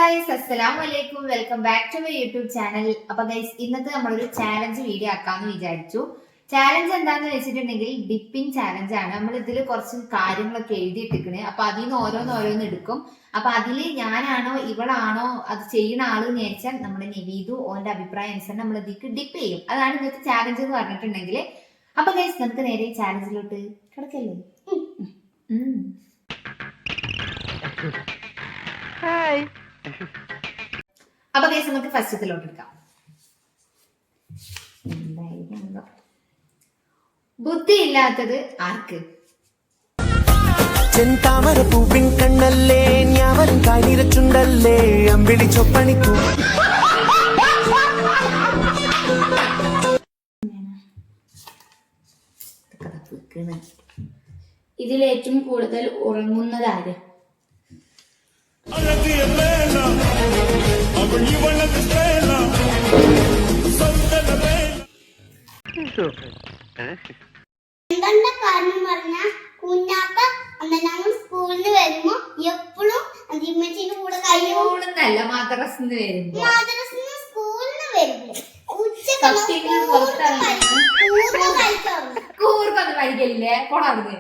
Guys, അസ്സലാമു അലൈക്കും. Welcome back to my YouTube channel. അപ്പൊ ഗൈസ്, ഇന്നത്തെ നമ്മളൊരു ചാലഞ്ച് വീഡിയോ ആക്കാന്ന് വിചാരിച്ചു. ചാലഞ്ച് എന്താന്ന് വെച്ചിട്ടുണ്ടെങ്കിൽ ഡിപ്പിംഗ് ചാലഞ്ച് ആണ്. നമ്മൾ ഇതിൽ കുറച്ച് കാര്യങ്ങളൊക്കെ എഴുതിയിട്ടിരിക്കണേ. അപ്പൊ അതിൽ നിന്ന് ഓരോന്ന് എടുക്കും. അപ്പൊ അതിൽ ഞാനാണോ ഇവളാണോ അത് ചെയ്യുന്ന ആള് എന്ന് വെച്ചാൽ നമ്മുടെ നിവീതു ഓന്റെ അഭിപ്രായം അനുസരിച്ച് നമ്മൾ ഇതിക്ക് ഡിപ്പ് ചെയ്യും. അതാണ് ഇന്നത്തെ ചാലഞ്ച് എന്ന് പറഞ്ഞിട്ടുണ്ടെങ്കിൽ. അപ്പൊ ഗൈസ്, നമുക്ക് നേരെ ചാലഞ്ചിലോട്ട് കിടക്കല്ലേ. അപ്പൊ ഗൈസ്, നമുക്ക് ഫസ്റ്റത്തിലോട്ട് എടുക്കാം. ബുദ്ധി ഇല്ലാത്തത് ആർക്ക്? ചെന്താമര പൂവിൻ കണ്ണല്ലേ ഞാവലും കാനിരച്ചുണ്ടല്ലേ അമ്പിളി ചൊപ്പണിക്കൂ. ഇതിലേറ്റവും കൂടുതൽ ഉറങ്ങുന്നതാര്? എന്താ കാരണം പറഞ്ഞ കുഞ്ഞാക്ക ഞങ്ങൾ സ്കൂളിൽ നിന്ന് വരുമ്പോ എപ്പോഴും അജിമ്മച്ചിന്റെ കൂടെ കയ്യോളന്നല്ല മദ്രസിന്ന് വരുമ്പോ സ്കൂളിൽ നിന്ന് വരുമ്പോ കൂർക്കൊന്നും കഴിക്കലില്ലേ പോടാറുന്നേ.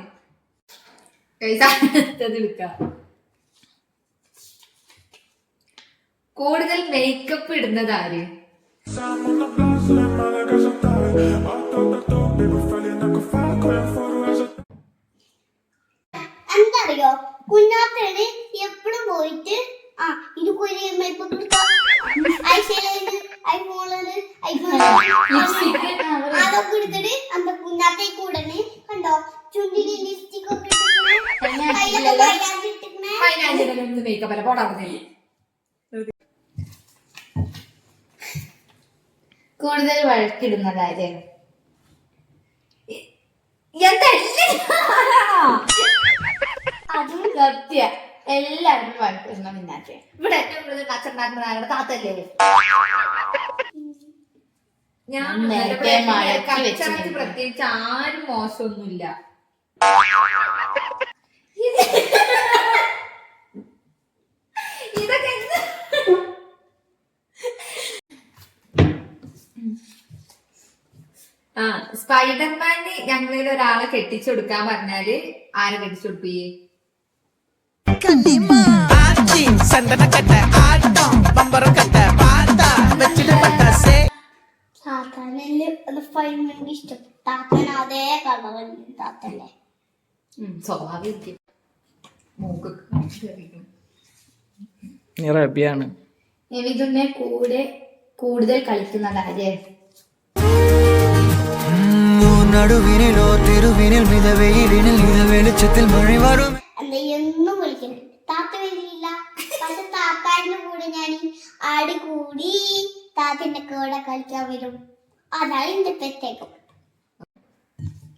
കൂടുതൽ മേക്കപ്പ് ഇടുന്നത് ആര്? എന്തറിയോ, കുഞ്ഞാത്തണ് എപ്പോഴും പോയിട്ട് ഇത് അതൊക്കെ എടുത്തിട്ട് അന്ത കുഞ്ഞാത്തെ കൂടെ കണ്ടോ ചുണ്ടിന് ലിപ്സ്റ്റിക് ഒക്കെ മേക്കപ്പ് അല്ല പോടാറുന്നേ. കൂടുതൽ വഴക്കിടുന്നതാര്? അതും സത്യ. എല്ലാവരും വഴക്കിടുന്ന പിന്നാറ്റെ. ഇവിടെ ഏറ്റവും കൂടുതൽ കച്ചണ്ടാക്കുന്ന ആരുടെ? താത്തല്ലേ. ഞാൻ പ്രത്യേകിച്ച് ആരും മോശമൊന്നുമില്ല. ഇതൊക്കെ സ്പൈഡർമാന് ഞങ്ങളിൽ ഒരാളെ കെട്ടിച്ചു കൊടുക്കാൻ പറഞ്ഞാല് ആരെ കെട്ടിച്ചു കൊടുക്കേ? സ്വാഭാവികം. ഇതിനെ കൂടുതൽ കളിക്കുന്നതാര്? നടുവിനിലോ തെരുവിനിൽ മിതവെയിലിനിൽ വെളിച്ചത്തിൽ മഴ വരും. എന്നും വിളിക്കണം താത്ത വരില്ല. പക്ഷെ താത്താന്റെ കൂടെ ഞാൻ ആടി കൂടി താത്തിന്റെ കൂടെ കളിക്കാൻ വരും. അതാണ് എന്റെ പ്രത്യേകം.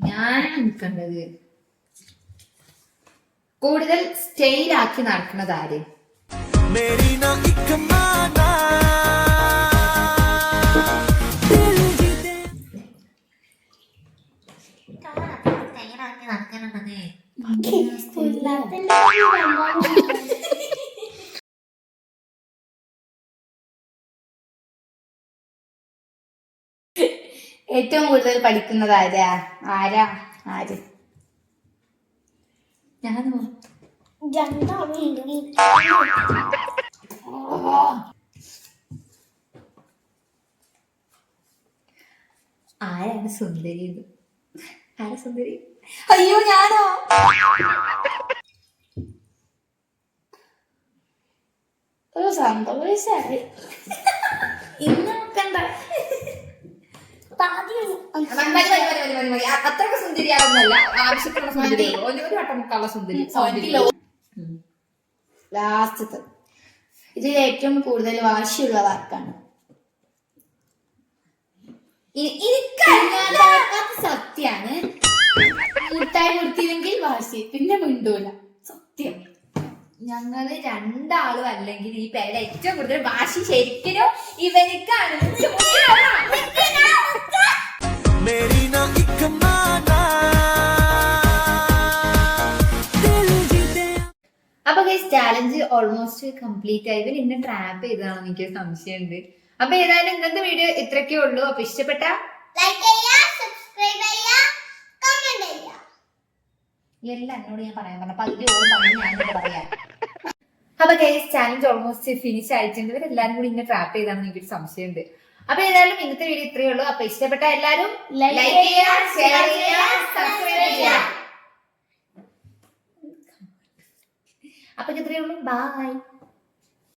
ഞാൻ കണ്ടത് കൂടുതൽ സ്റ്റൈലാക്കി നടക്കുന്നത് ആര്? ഏറ്റവും കൂടുതൽ പഠിക്കുന്നത് ആര്? ഞാനോ? ആരാണ് സുന്ദരി? ആരാ സുന്ദരി? അയ്യോ, ഞാനോ? ഒരു സന്തോഷായി. ഇന്ന് നോക്കണ്ട. അത്രക്ക് സുന്ദരിയാവുന്നല്ല, ആവശ്യത്തിനുള്ള സുന്ദരി. ഒരു വട്ടമുക്കാനുള്ള സുന്ദരി. ലാസ്റ്റത്തെ ഇതിൽ ഏറ്റവും കൂടുതൽ വാശിയുള്ള വാക്കാണ്? സത്യാണ്. മുട്ടായി കൊടുത്തില്ലെങ്കിൽ വാശി, പിന്നെ മിണ്ടൂല. സത്യം. ഞങ്ങള് രണ്ടാളും അല്ലെങ്കിൽ ഈ പേരുടെ ഏറ്റവും കൂടുതൽ വാശി ശരിക്കും ഇവനിക്കാണ്. അപ്പൊ ഗൈസ് ചാലഞ്ച് ഓൾമോസ്റ്റ് കംപ്ലീറ്റ് ആയി. ഇവർ ഇന്നെ ട്രാപ്പ് ചെയ്തതാണെന്ന് എനിക്ക് സംശയമുണ്ട്. അപ്പൊ ഏതായാലും ഇന്നത്തെ വീഡിയോ ഇത്രയൊക്കെ ഉള്ളൂ. അപ്പൊ ഇഷ്ടപ്പെട്ട ലൈക്ക് ചെയ്യുക, സബ്സ്ക്രൈബ് ചെയ്യുക, കമന്റ് ചെയ്യുക. എല്ലാം എന്നോട് ഞാൻ പറയാൻ പറഞ്ഞ പകുതി ഓളം പറഞ്ഞു ഞാൻ പറയാം. അപ്പൊ ഗൈസ് ചാലഞ്ച് ഓൾമോസ്റ്റ് ഫിനിഷ് ആയിട്ടുണ്ട്. ഇവരെല്ലാരും കൂടി ഇന്നെ ട്രാപ്പ് ചെയ്താണെന്ന് എനിക്കൊരു സംശയമുണ്ട്. അപ്പൊ ഏതായാലും ഇന്നത്തെ വീഡിയോ ഇത്രയേ ഉള്ളൂ. അപ്പൊ ഇഷ്ടപ്പെട്ട എല്ലാരും ലൈക്ക് ചെയ്യുക, ഷെയർ ചെയ്യുക, സബ്സ്ക്രൈബ് ചെയ്യുക. അപ്പൊ ഇത്രയേ ഉള്ളൂ. ബൈ.